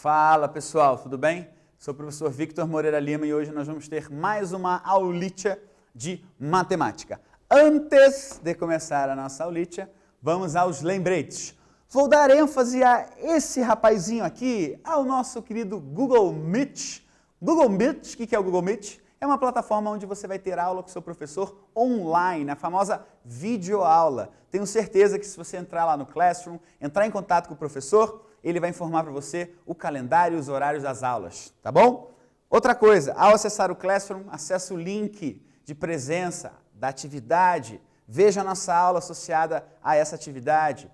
Fala pessoal, tudo bem? Sou o professor Victor Moreira Lima e hoje nós vamos ter mais uma aulitia de matemática. Antes de começar a nossa aulitia, vamos aos lembretes. Vou dar ênfase a esse rapazinho aqui, ao nosso querido Google Meet. Google Meet, o que é o Google Meet? É uma plataforma onde você vai ter aula com seu professor online, a famosa videoaula. Tenho certeza que se você entrar lá no Classroom, entrar em contato com o professor, ele vai informar para você o calendário e os horários das aulas, tá bom? Outra coisa, ao acessar o Classroom, acesse o link de presença da atividade, veja a nossa aula associada a essa atividade.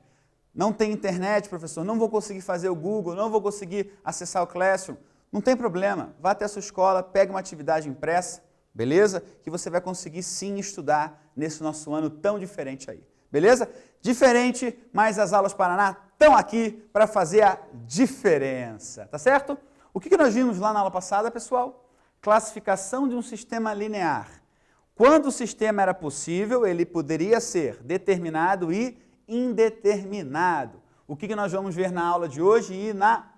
Não tem internet, professor, não vou conseguir fazer o Google, não vou conseguir acessar o Classroom. Não tem problema, vá até a sua escola, pegue uma atividade impressa, beleza? Que você vai conseguir sim estudar nesse nosso ano tão diferente aí, beleza? Diferente, mas as aulas Paraná estão aqui para fazer a diferença, tá certo? O que nós vimos lá na aula passada, pessoal? Classificação de um sistema linear. Quando o sistema era possível, ele poderia ser determinado e indeterminado. O que nós vamos ver na aula de hoje e na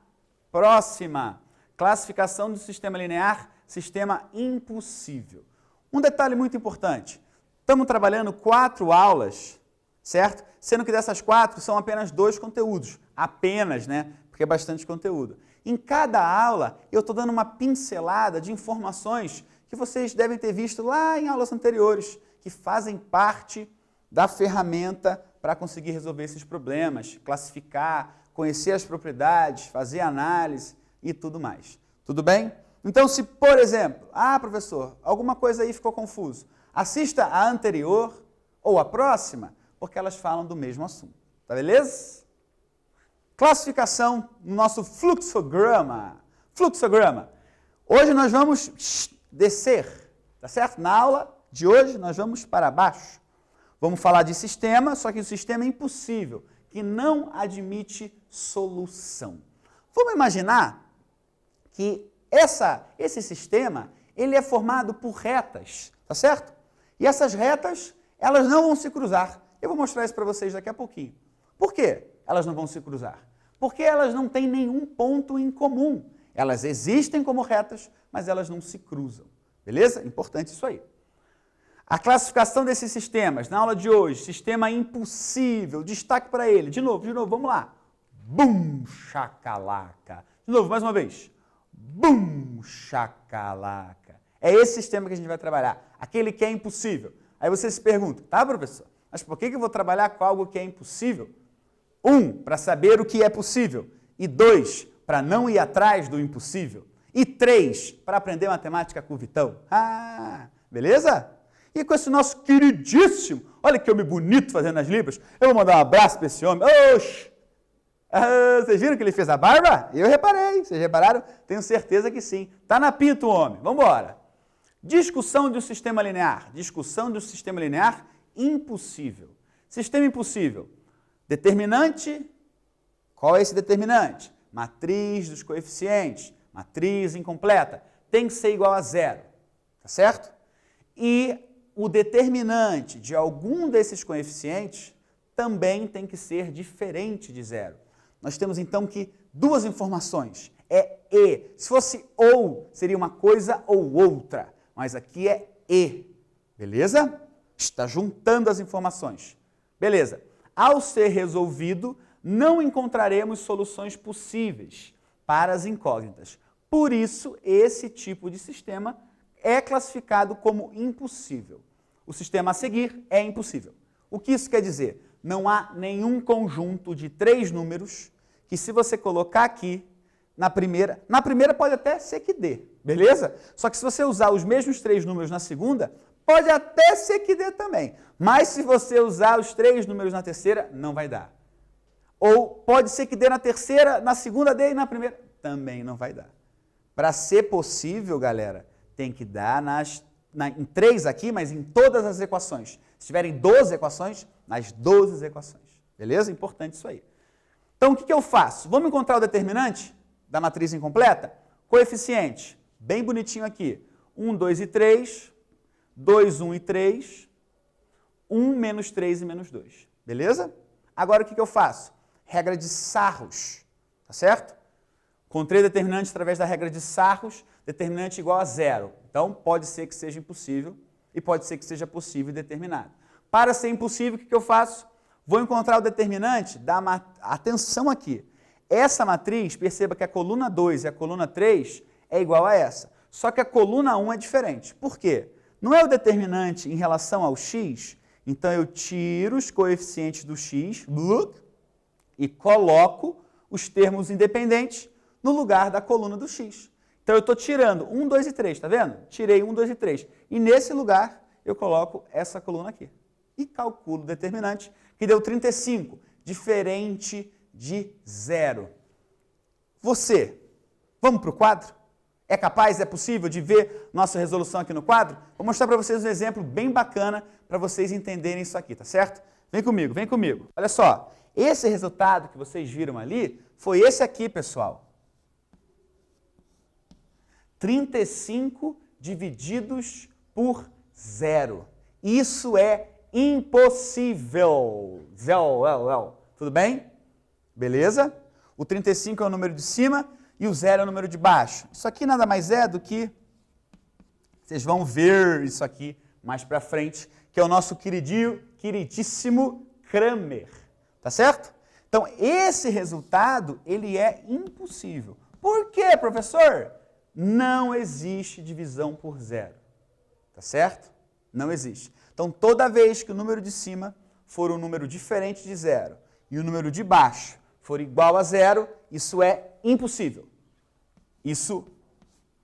próxima? Classificação do sistema linear, sistema impossível. Um detalhe muito importante, estamos trabalhando 4 aulas, certo? Sendo que dessas 4 são apenas 2 conteúdos, apenas, né? Porque é bastante conteúdo. Em cada aula eu estou dando uma pincelada de informações que vocês devem ter visto lá em aulas anteriores, que fazem parte da ferramenta para conseguir resolver esses problemas, classificar, conhecer as propriedades, fazer análise e tudo mais. Tudo bem? Então, se, por exemplo, professor, alguma coisa aí ficou confuso, assista a anterior ou a próxima, porque elas falam do mesmo assunto. Tá beleza? Classificação no nosso fluxograma. Fluxograma. Hoje nós vamos descer, tá certo? Na aula de hoje nós vamos para baixo. Vamos falar de sistema, só que o sistema é impossível, que não admite solução. Vamos imaginar que esse sistema ele é formado por retas, tá certo? E essas retas, elas não vão se cruzar. Eu vou mostrar isso para vocês daqui a pouquinho. Por quê elas não vão se cruzar? Porque elas não têm nenhum ponto em comum. Elas existem como retas, mas elas não se cruzam. Beleza? Importante isso aí. A classificação desses sistemas, na aula de hoje, sistema impossível, destaque para ele. De novo, vamos lá. Bum, chacalaca. De novo, mais uma vez. Bum, chacalaca. É esse sistema que a gente vai trabalhar, aquele que é impossível. Aí você se pergunta, tá, professor, mas por que eu vou trabalhar com algo que é impossível? 1, para saber o que é possível. E 2, para não ir atrás do impossível. E 3, para aprender matemática com o Vitão. Beleza? E com esse nosso queridíssimo, olha que homem bonito fazendo as libras, eu vou mandar um abraço para esse homem. Oxi! Vocês viram que ele fez a barba? Eu reparei. Vocês repararam? Tenho certeza que sim. Está na pinta o homem. Vamos embora. Discussão de um sistema linear. Discussão de um sistema linear impossível. Sistema impossível. Determinante. Qual é esse determinante? Matriz dos coeficientes. Matriz incompleta. Tem que ser igual a 0. Tá certo? E o determinante de algum desses coeficientes também tem que ser diferente de 0. Nós temos então que 2 informações, é e. Se fosse ou, seria uma coisa ou outra, mas aqui é e. Beleza? Está juntando as informações. Beleza. Ao ser resolvido, não encontraremos soluções possíveis para as incógnitas. Por isso, esse tipo de sistema é classificado como impossível. O sistema a seguir é impossível. O que isso quer dizer? Não há nenhum conjunto de 3 números que se você colocar aqui, na primeira pode até ser que dê, beleza? Só que se você usar os mesmos 3 números na segunda, pode até ser que dê também. Mas se você usar os 3 números na terceira, não vai dar. Ou pode ser que dê na terceira, na segunda dê e na primeira, também não vai dar. Para ser possível, galera, tem que dar em 3 aqui, mas em todas as equações. Se tiverem 12 equações, nas 12 equações. Beleza? Importante isso aí. Então, o que eu faço? Vamos encontrar o determinante da matriz incompleta? Coeficiente. Bem bonitinho aqui. 1, 2 e 3. 2, 1 e 3. 1, menos 3 e menos 2. Beleza? Agora, o que eu faço? Regra de Sarros. Tá certo? Encontrei determinante através da regra de Sarros, determinante igual a zero. Então, pode ser que seja impossível e pode ser que seja possível e determinado. Para ser impossível, o que eu faço? Vou encontrar o determinante, atenção aqui. Essa matriz, perceba que a coluna 2 e a coluna 3 é igual a essa. Só que a coluna 1 é diferente. Por quê? Não é o determinante em relação ao x, então eu tiro os coeficientes do x e coloco os termos independentes no lugar da coluna do x. Então eu estou tirando 1, 2 e 3, tá vendo? Tirei 1, 2 e 3. E nesse lugar eu coloco essa coluna aqui. E calculo o determinante, que deu 35, diferente de zero. Você, vamos para o quadro? É capaz, é possível de ver nossa resolução aqui no quadro? Vou mostrar para vocês um exemplo bem bacana para vocês entenderem isso aqui, tá certo? Vem comigo, vem comigo. Olha só, esse resultado que vocês viram ali foi esse aqui, pessoal. 35 divididos por zero. Isso é impossível. Tudo bem? Beleza? O 35 é o número de cima e o zero é o número de baixo. Isso aqui nada mais é do que... Vocês vão ver isso aqui mais pra frente, que é o nosso queridíssimo Cramer. Tá certo? Então, esse resultado, ele é impossível. Por quê, professor? Não existe divisão por zero. Tá certo? Não existe. Então, toda vez que o número de cima for um número diferente de zero e o número de baixo for igual a zero, isso é impossível. Isso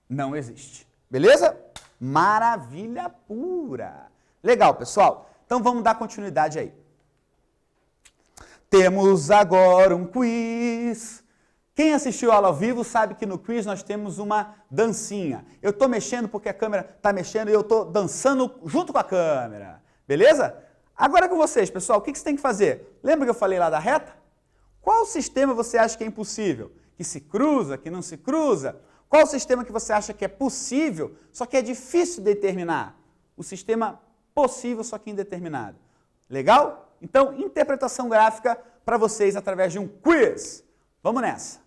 não existe. Beleza? Maravilha pura. Legal, pessoal. Então, vamos dar continuidade aí. Temos agora um quiz. Quem assistiu a aula ao vivo sabe que no quiz nós temos uma dancinha. Eu estou mexendo porque a câmera está mexendo e eu estou dançando junto com a câmera. Beleza? Agora com vocês, pessoal, o que você tem que fazer? Lembra que eu falei lá da reta? Qual sistema você acha que é impossível? Que se cruza, que não se cruza? Qual sistema que você acha que é possível, só que é difícil determinar? O sistema possível, só que indeterminado. Legal? Então, interpretação gráfica para vocês através de um quiz. Vamos nessa!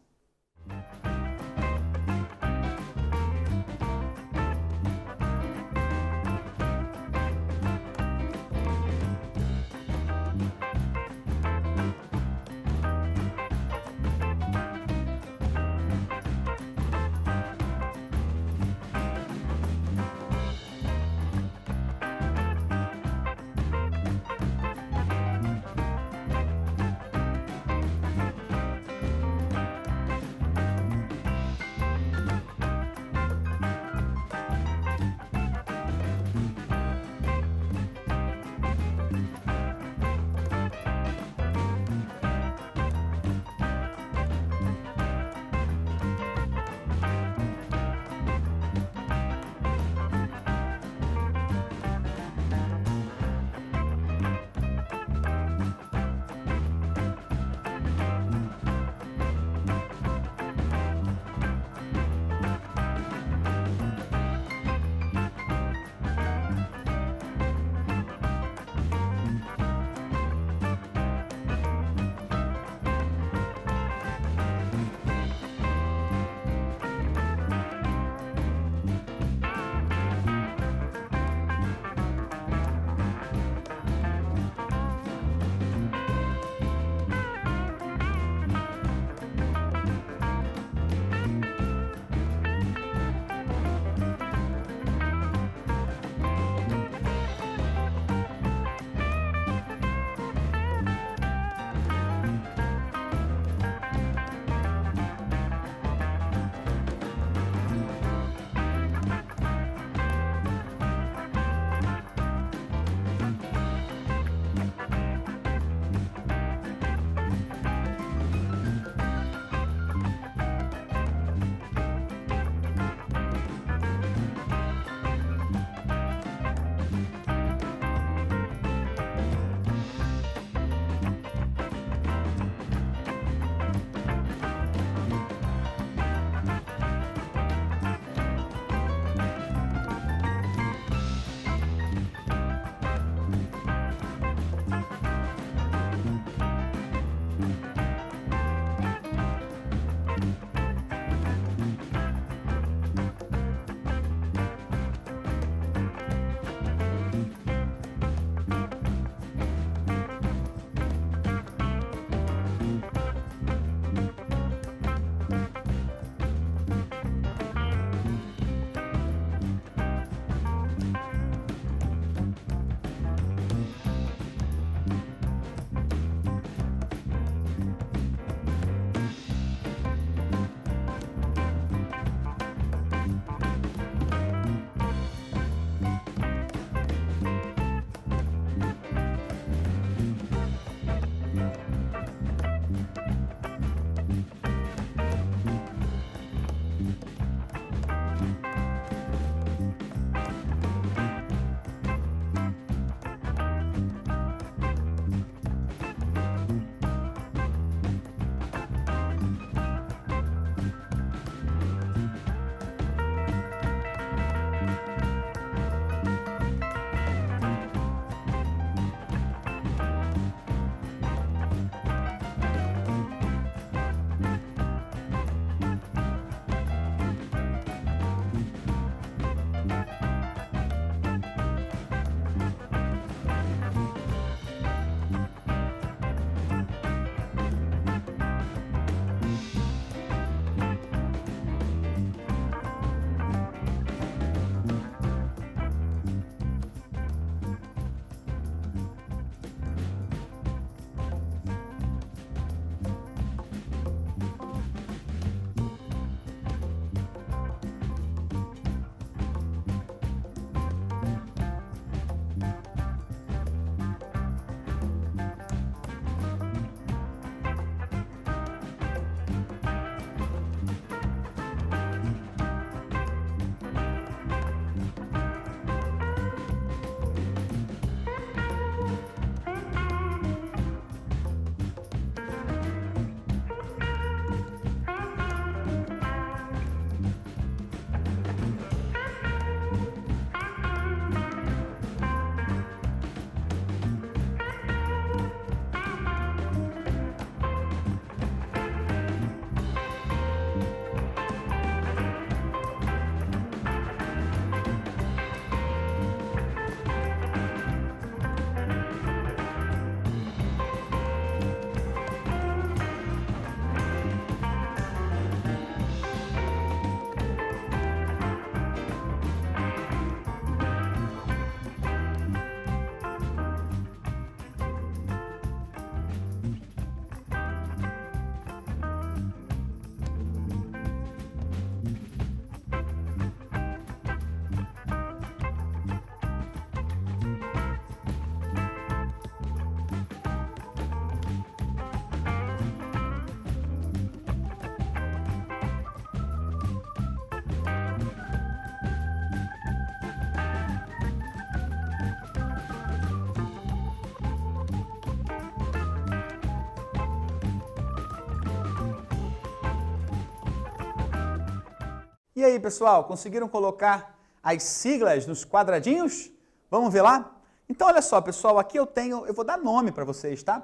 E aí, pessoal, conseguiram colocar as siglas nos quadradinhos? Vamos ver lá? Então, olha só, pessoal, aqui eu vou dar nome para vocês, tá?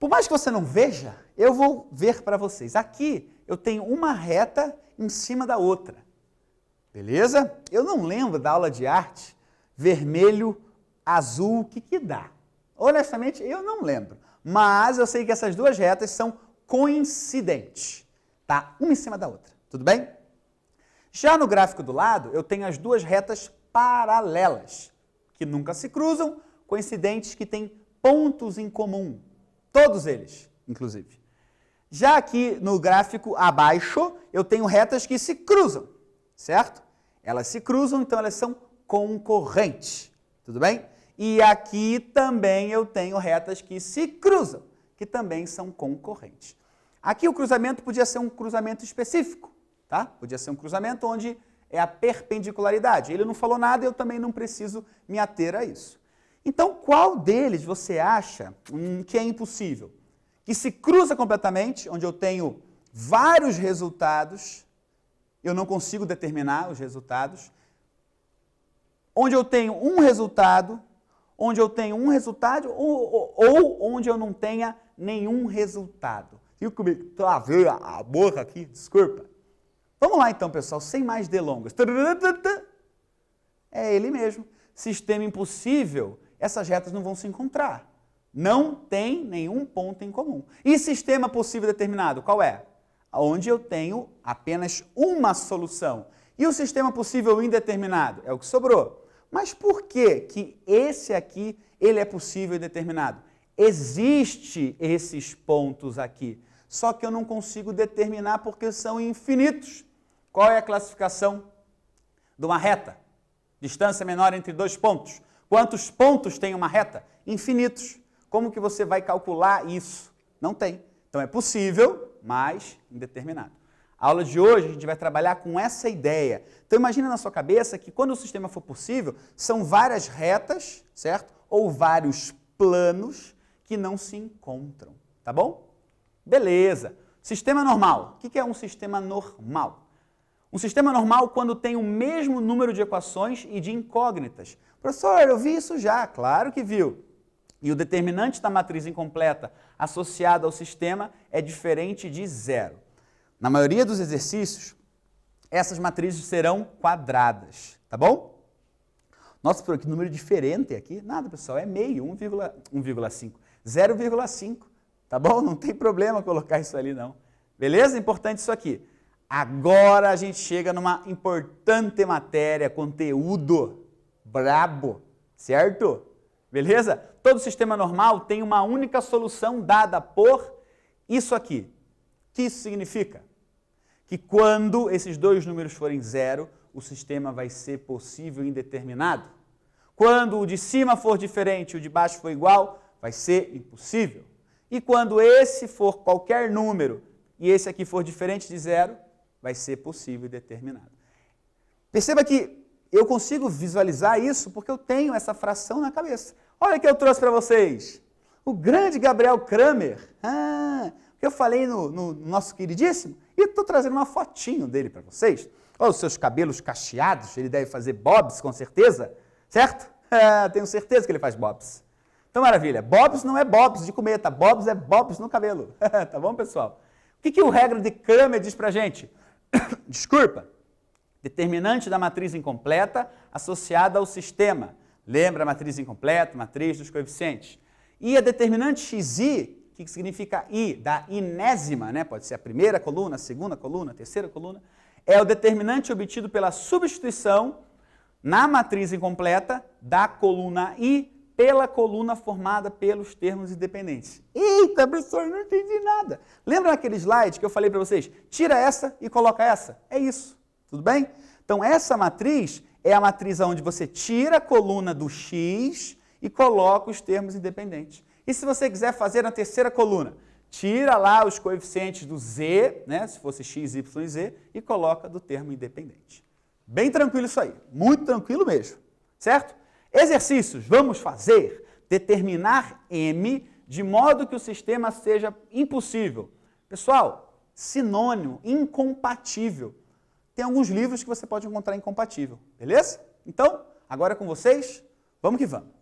Por mais que você não veja, eu vou ver para vocês. Aqui eu tenho uma reta em cima da outra. Beleza? Eu não lembro da aula de arte, vermelho, azul, o que dá? Honestamente, eu não lembro. Mas eu sei que essas duas retas são coincidentes, tá? Uma em cima da outra, tudo bem? Já no gráfico do lado, eu tenho as duas retas paralelas, que nunca se cruzam, coincidentes que têm pontos em comum. Todos eles, inclusive. Já aqui no gráfico abaixo, eu tenho retas que se cruzam, certo? Elas se cruzam, então elas são concorrentes, tudo bem? E aqui também eu tenho retas que se cruzam, que também são concorrentes. Aqui o cruzamento podia ser um cruzamento específico, tá? Podia ser um cruzamento onde é a perpendicularidade. Ele não falou nada, eu também não preciso me ater a isso. Então, qual deles você acha que é impossível? Que se cruza completamente, onde eu tenho vários resultados, eu não consigo determinar os resultados, onde eu tenho um resultado, onde eu tenho um resultado, ou onde eu não tenha nenhum resultado. Viu comigo? Travei a boca aqui, desculpa. Vamos lá então, pessoal, sem mais delongas. É ele mesmo. Sistema impossível, essas retas não vão se encontrar. Não tem nenhum ponto em comum. E sistema possível determinado, qual é? Onde eu tenho apenas uma solução. E o sistema possível indeterminado? É o que sobrou. Mas por que esse aqui ele é possível e determinado? Existem esses pontos aqui, só que eu não consigo determinar porque são infinitos. Qual é a classificação de uma reta? Distância menor entre dois pontos. Quantos pontos tem uma reta? Infinitos. Como que você vai calcular isso? Não tem. Então é possível, mas indeterminado. A aula de hoje a gente vai trabalhar com essa ideia. Então imagina na sua cabeça que quando o sistema for possível, são várias retas, certo? Ou vários planos que não se encontram, tá bom? Beleza. Sistema normal. O que é um sistema normal? Um sistema normal quando tem o mesmo número de equações e de incógnitas. Professor, eu vi isso já. Claro que viu. E o determinante da matriz incompleta associado ao sistema é diferente de zero. Na maioria dos exercícios, essas matrizes serão quadradas, tá bom? Nossa, por que número diferente aqui? Nada, pessoal, é meio, 1,5, 0,5, tá bom? Não tem problema colocar isso ali, não. Beleza? Importante isso aqui. Agora a gente chega numa importante matéria, conteúdo brabo, certo? Beleza? Todo sistema normal tem uma única solução dada por isso aqui. O que isso significa? Que quando esses dois números forem zero, o sistema vai ser possível indeterminado. Quando o de cima for diferente e o de baixo for igual, vai ser impossível. E quando esse for qualquer número e esse aqui for diferente de zero, vai ser possível e determinado. Perceba que eu consigo visualizar isso porque eu tenho essa fração na cabeça. Olha o que eu trouxe para vocês. O grande Gabriel Kramer. Que eu falei no nosso queridíssimo. E estou trazendo uma fotinho dele para vocês. Olha os seus cabelos cacheados. Ele deve fazer bobs, com certeza. Certo? Tenho certeza que ele faz bobs. Então, maravilha. Bobs não é bobs de comer, tá? Bobs é bobs no cabelo. Tá bom, pessoal? O que o regra de Kramer diz para a gente? Desculpa. Determinante da matriz incompleta associada ao sistema. Lembra a matriz incompleta, matriz dos coeficientes. E a determinante xi, que significa i, da inésima, né? Pode ser a primeira coluna, a segunda coluna, a terceira coluna, é o determinante obtido pela substituição na matriz incompleta da coluna i pela coluna formada pelos termos independentes. Eita, professor, não entendi nada. Lembra aquele slide que eu falei para vocês? Tira essa e coloca essa. É isso. Tudo bem? Então, essa matriz é a matriz onde você tira a coluna do x e coloca os termos independentes. E se você quiser fazer na terceira coluna, tira lá os coeficientes do z, né, se fosse x, y e z, e coloca do termo independente. Bem tranquilo isso aí, muito tranquilo mesmo, certo? Exercícios, vamos fazer, determinar m de modo que o sistema seja impossível. Pessoal, sinônimo, incompatível. tem alguns livros que você pode encontrar incompatível, beleza? Então, agora é com vocês, vamos que vamos.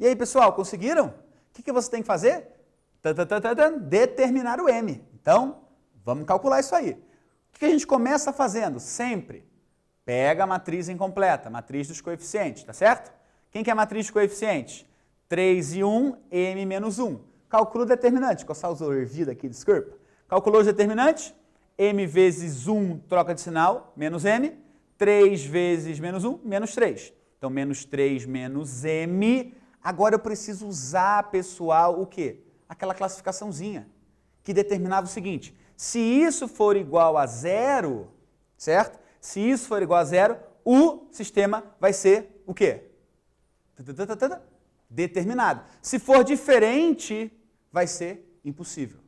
E aí, pessoal, conseguiram? O que você tem que fazer? Determinar o m. Então, vamos calcular isso aí. O que a gente começa fazendo? Sempre pega a matriz incompleta, matriz dos coeficientes, tá certo? Quem que é a matriz dos coeficientes? 3 e 1, m menos 1. Calcula o determinante. Qual usou ervida aqui, desculpa. Calculou os determinantes? M vezes 1, troca de sinal, menos m. 3 vezes menos 1, menos 3. Então, menos 3 menos m. Agora eu preciso usar, pessoal, o quê? Aquela classificaçãozinha que determinava o seguinte: se isso for igual a zero, certo? Se isso for igual a zero, o sistema vai ser o quê? Determinado. Se for diferente, vai ser impossível.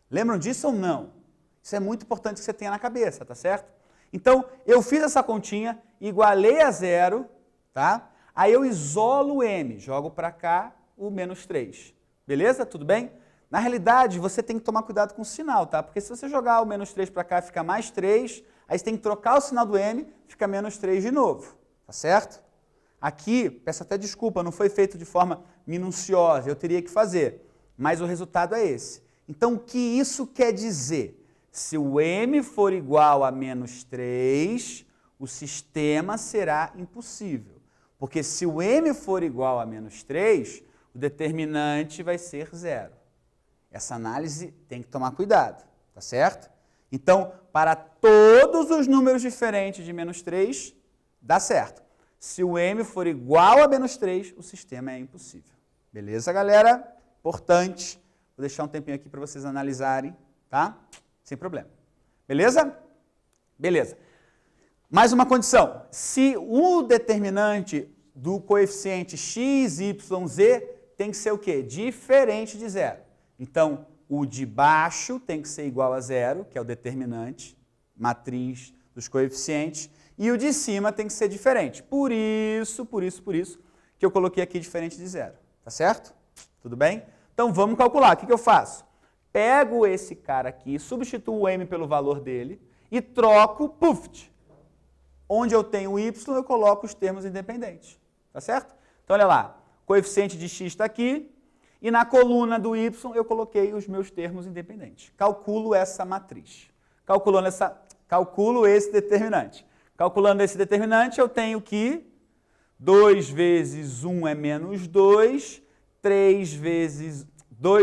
Lembram disso ou não? Isso é muito importante que você tenha na cabeça, tá certo? Então, eu fiz essa continha, igualei a zero, tá? Aí eu isolo o m, jogo para cá o menos 3. Beleza? Tudo bem? Na realidade, você tem que tomar cuidado com o sinal, tá? Porque se você jogar o menos 3 para cá, fica mais 3, aí você tem que trocar o sinal do m, fica menos 3 de novo, tá certo? Aqui, peço até desculpa, não foi feito de forma minuciosa, eu teria que fazer, mas o resultado é esse. Então, o que isso quer dizer? Se o m for igual a menos 3, o sistema será impossível. Porque se o m for igual a menos 3, o determinante vai ser zero. Essa análise tem que tomar cuidado, tá certo? Então, para todos os números diferentes de menos 3, dá certo. Se o m for igual a menos 3, o sistema é impossível. Beleza, galera? Importante. Vou deixar um tempinho aqui para vocês analisarem, tá? Sem problema. Beleza? Beleza. Mais uma condição. Se o determinante do coeficiente x, y, z tem que ser o quê? Diferente de zero. Então, o de baixo tem que ser igual a zero, que é o determinante, matriz dos coeficientes, e o de cima tem que ser diferente. Por isso, que eu coloquei aqui diferente de zero. Tá certo? Tudo bem? Então, vamos calcular. O que eu faço? Pego esse cara aqui, substituo o m pelo valor dele e troco, puf, onde eu tenho o y, eu coloco os termos independentes. Tá certo? Então, olha lá. Coeficiente de x está aqui. E na coluna do y eu coloquei os meus termos independentes. Calculo essa matriz. Calculo esse determinante. Calculando esse determinante, eu tenho que 2 vezes 1 é menos 2, 2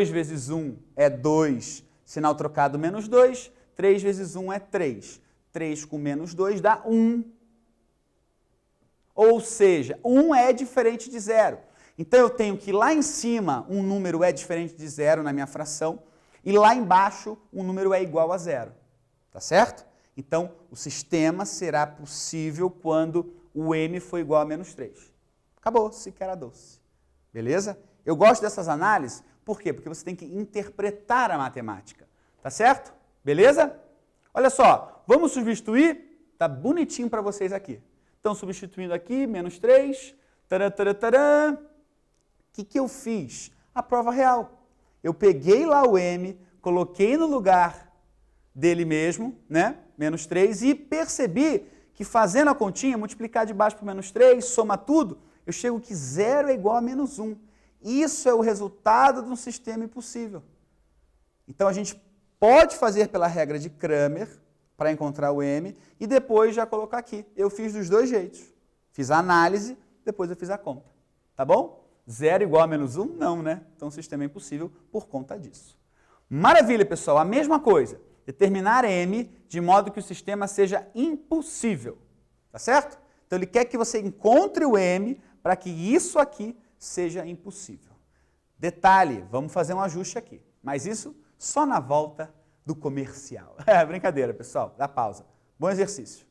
vezes 1 é 2, sinal trocado menos 2, 3 vezes 1 é 3. 3 com menos 2 dá 1. Ou seja, 1 é diferente de 0. Então, eu tenho que lá em cima um número é diferente de zero na minha fração e lá embaixo um número é igual a zero. Tá certo? Então, o sistema será possível quando o m for igual a menos 3. Acabou, se que era doce. Beleza? Eu gosto dessas análises, por quê? Porque você tem que interpretar a matemática. Tá certo? Beleza? Olha só, vamos substituir? Tá bonitinho para vocês aqui. Então, substituindo aqui, menos 3, taran. O que eu fiz? A prova real. Eu peguei lá o m, coloquei no lugar dele mesmo, né? Menos 3, e percebi que fazendo a continha, multiplicar de baixo por menos 3, soma tudo, eu chego que 0 é igual a menos 1. Isso é o resultado de um sistema impossível. Então, a gente pode fazer pela regra de Cramer, para encontrar o m, e depois já colocar aqui. Eu fiz dos dois jeitos. Fiz a análise, depois eu fiz a conta. Tá bom? 0 igual a menos 1? Não, né? Então, o sistema é impossível por conta disso. Maravilha, pessoal. A mesma coisa. Determinar m de modo que o sistema seja impossível. Tá certo? Então, ele quer que você encontre o m para que isso aqui seja impossível. Detalhe, vamos fazer um ajuste aqui. Mas isso só na volta do comercial. É brincadeira, pessoal. Dá pausa. Bom exercício.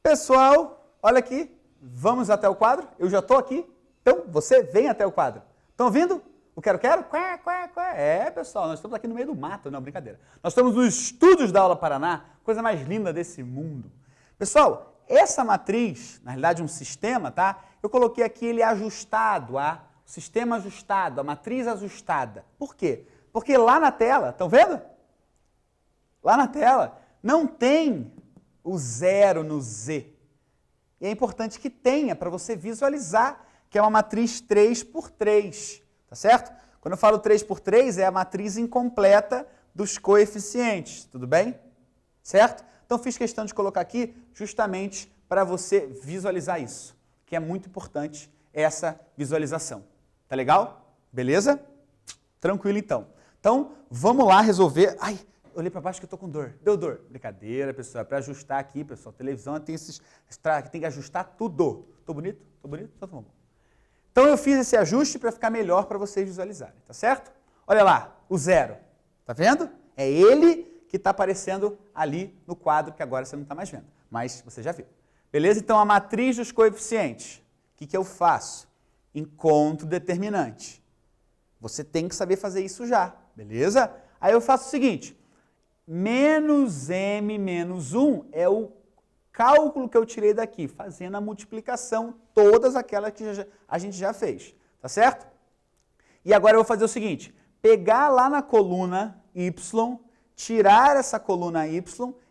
Pessoal, olha aqui, vamos até o quadro. Eu já estou aqui, então você vem até o quadro. Estão ouvindo? O quero-quero? Quá, quá, quá. É, pessoal, nós estamos aqui no meio do mato, não, brincadeira. Nós estamos nos estúdios da Aula Paraná, coisa mais linda desse mundo. Pessoal, essa matriz, na realidade um sistema, tá? Eu coloquei aqui ele ajustado, o sistema ajustado, a matriz ajustada. Por quê? Porque lá na tela, estão vendo? Lá na tela não tem o zero no Z. E é importante que tenha para você visualizar que é uma matriz 3 por 3, tá certo? Quando eu falo 3 por 3 é a matriz incompleta dos coeficientes, tudo bem? Certo? Então fiz questão de colocar aqui justamente para você visualizar isso, que é muito importante essa visualização. Tá legal? Beleza? Tranquilo então. Então, vamos lá resolver. Ai, eu olhei para baixo que eu estou com dor. Deu dor. Brincadeira, pessoal. É para ajustar aqui, pessoal. Televisão tem tem que ajustar tudo. Tô bonito? Tô bonito? Então, tá bom. Então, eu fiz esse ajuste para ficar melhor para vocês visualizarem, tá certo? Olha lá, o zero. Tá vendo? É ele que está aparecendo ali no quadro, que agora você não está mais vendo. Mas você já viu. Beleza? Então, a matriz dos coeficientes. O que eu faço? Encontro determinante. Você tem que saber fazer isso já. Beleza? Aí eu faço o seguinte. Menos m menos 1 é o cálculo que eu tirei daqui, fazendo a multiplicação, todas aquelas que a gente já fez, tá certo? E agora eu vou fazer o seguinte, pegar lá na coluna y, tirar essa coluna y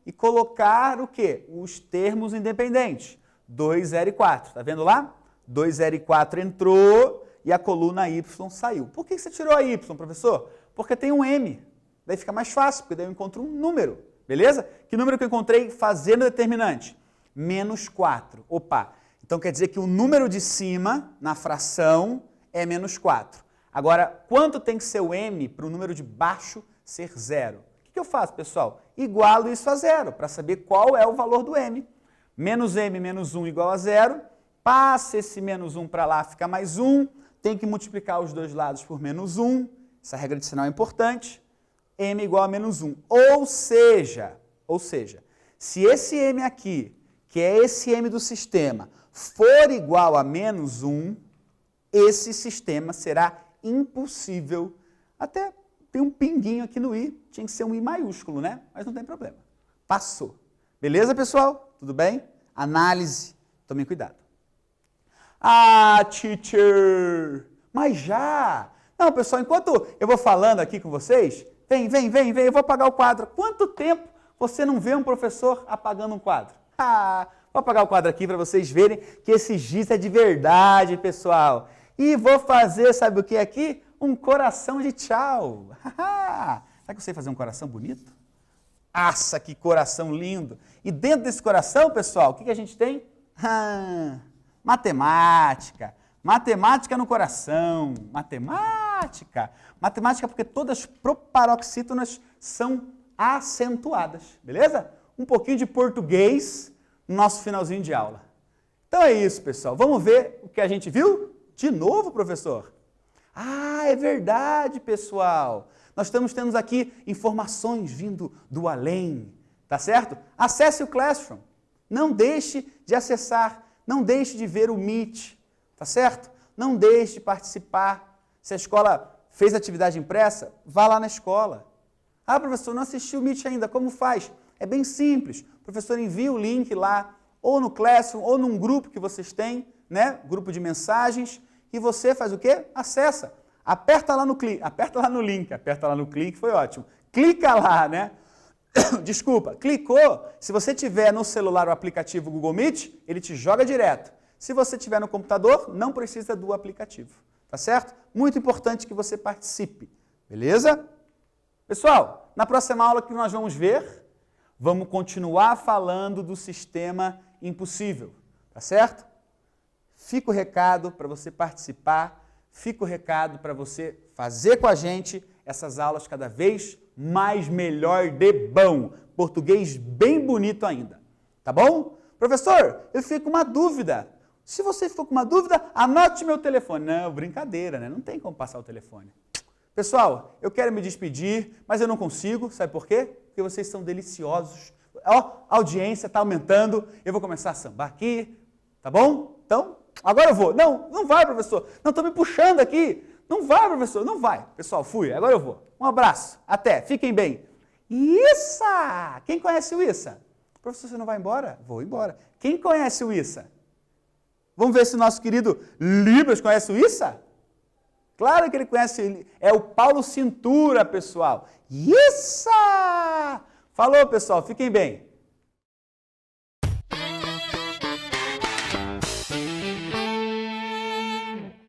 e colocar o quê? Os termos independentes, 2, 0 e 4, tá vendo lá? 2, 0 e 4 entrou e a coluna y saiu. Por que você tirou a y, professor? Porque tem um m. Daí fica mais fácil, porque daí eu encontro um número, beleza? Que número que eu encontrei fazendo determinante? Menos 4. Opa, então quer dizer que o número de cima, na fração, é menos 4. Agora, quanto tem que ser o m para o número de baixo ser 0? O que eu faço, pessoal? Igualo isso a 0, para saber qual é o valor do m. Menos m menos 1 igual a 0. Passa esse menos 1 para lá, fica mais 1. Tem que multiplicar os dois lados por menos 1. Essa regra de sinal é importante. M igual a menos 1. Ou seja, se esse m aqui, que é esse m do sistema, for igual a menos 1, esse sistema será impossível. Até tem um pinguinho aqui no i, tinha que ser um i maiúsculo, né? Mas não tem problema. Passou. Beleza, pessoal? Tudo bem? Análise. Tomem cuidado. Ah, teacher! Mas já! Não, pessoal, enquanto eu vou falando aqui com vocês, vem, eu vou apagar o quadro. Quanto tempo você não vê um professor apagando um quadro? Vou apagar o quadro aqui para vocês verem que esse giz é de verdade, pessoal. E vou fazer, sabe o que aqui? Um coração de tchau. Será que eu sei fazer um coração bonito? Nossa, que coração lindo. E dentro desse coração, pessoal, o que a gente tem? Matemática. Matemática no coração. Matemática. Matemática porque todas as proparoxítonas são acentuadas, beleza? Um pouquinho de português no nosso finalzinho de aula. Então é isso, pessoal. Vamos ver o que a gente viu? De novo, professor? É verdade, pessoal. Nós estamos tendo aqui informações vindo do além, tá certo? Acesse o Classroom. Não deixe de acessar, não deixe de ver o Meet, tá certo? Não deixe de participar. Se a escola fez atividade impressa, vá lá na escola. Professor, não assistiu o Meet ainda, como faz? É bem simples. O professor envia o link lá, ou no Classroom, ou num grupo que vocês têm, né? Grupo de mensagens, e você faz o quê? Acessa. Aperta lá no link, foi ótimo. Clica lá, né? Desculpa, clicou. Se você tiver no celular o aplicativo Google Meet, ele te joga direto. Se você tiver no computador, não precisa do aplicativo, tá certo? Muito importante que você participe, beleza? Pessoal, na próxima aula que nós vamos ver, vamos continuar falando do sistema impossível, tá certo? Fica o recado para você participar, fica o recado para você fazer com a gente essas aulas cada vez mais melhor de bom. Português bem bonito ainda, tá bom? Professor, eu fico com uma dúvida. Se você ficou com uma dúvida, anote meu telefone. Não, brincadeira, né? Não tem como passar o telefone. Pessoal, eu quero me despedir, mas eu não consigo. Sabe por quê? Porque vocês são deliciosos. ó, a audiência está aumentando, eu vou começar a sambar aqui, tá bom? Então, agora eu vou. Não, não vai, professor. Não, estou me puxando aqui. Não vai, professor, não vai. Pessoal, fui, agora eu vou. Um abraço, até, fiquem bem. Issa! Quem conhece o Issa? Professor, você não vai embora? Vou embora. Quem conhece o Issa? Vamos ver se o nosso querido Libras conhece o Issa? Claro que ele conhece, é o Paulo Cintura, pessoal. Issa! Falou, pessoal, fiquem bem.